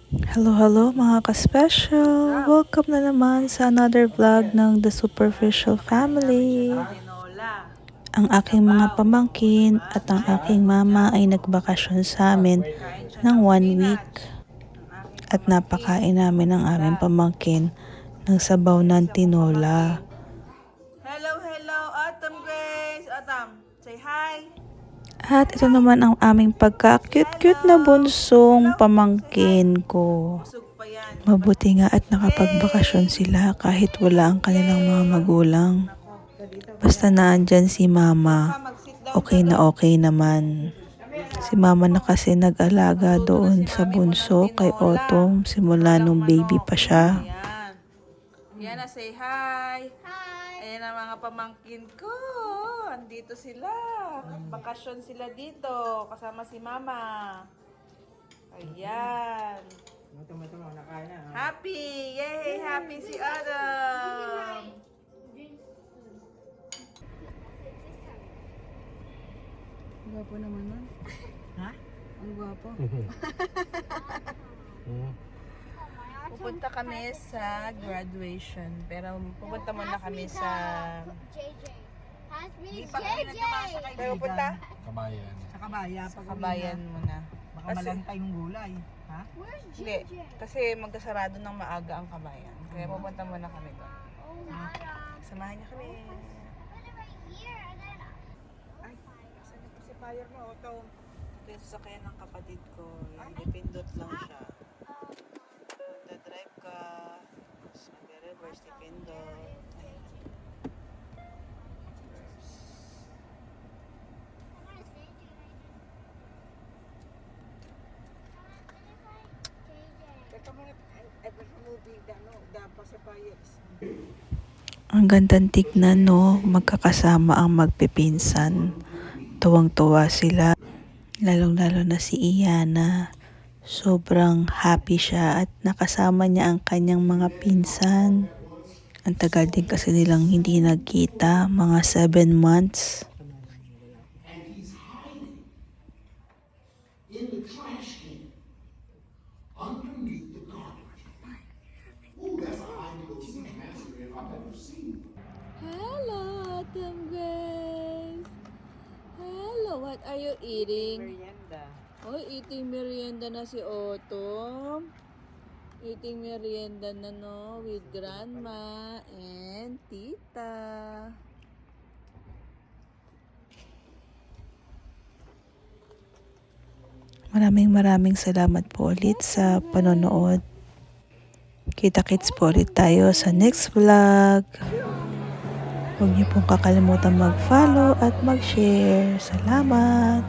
Hello mga ka-special! Welcome na naman sa another vlog ng The Superficial Family. Ang aking mga pamangkin at ang aking mama ay nagbakasyon sa amin ng 1 week. At napakain namin ang aming pamangkin ng sabaw ng tinola. Hello, Autumn Grace. Autumn, say hi. At ito naman ang aming pagka-cute-cute na bunsong pamangkin ko. Mabuti nga at nakapagbakasyon sila kahit wala ang kanilang mga magulang. Basta naandyan si mama, okay naman. Si mama na kasi nag-alaga doon sa bunso kay Autumn simula nung baby pa siya. Yan na, say hi. Hi. Ayan ang mga pamangkin ko. Andito sila. Bakasyon sila dito kasama si mama. Ayan. Happy! Yay! Happy si Adam! Gwapo naman nun. Ha? Ang gwapo. Pupunta kami sa graduation. Pero pupunta muna kami sa... Hindi pa kami nagkabasa kay Pero pupunta? Kabayan. Sa kabaya. Sa kabayan muna. Baka malanta yung gulay. Ha? Hindi. Kasi magkasarado ng maaga ang kabayan. Kaya pupunta muna kami doon. Samahan niyo kami. Ay, saan ito si Fire mo? Ito yung sasakyan ng kapatid ko. Yan, ipindot lang siya. Magdadrive ka. Tapos mag-reverse, ipindot. Ayan. Teka muna, ever movie, dapat sa Fires. Ang gandang tignan no, magkakasama ang magpipinsan. Tuwang-tuwa sila. Lalong-lalo na si Iyana. Sobrang happy siya at nakasama niya ang kanyang mga pinsan. Ang tagal din kasi nilang hindi nagkita, mga 7 months. Hello, Autumn Grace. Hello, what are you eating? Merienda. Oh, eating merienda na si Autumn. Eating merienda na no with grandma and tita. Maraming salamat po ulit sa panonood. Kita-kits po ulit tayo sa next vlog. Huwag niyo pong kakalimutan mag-follow at mag-share. Salamat!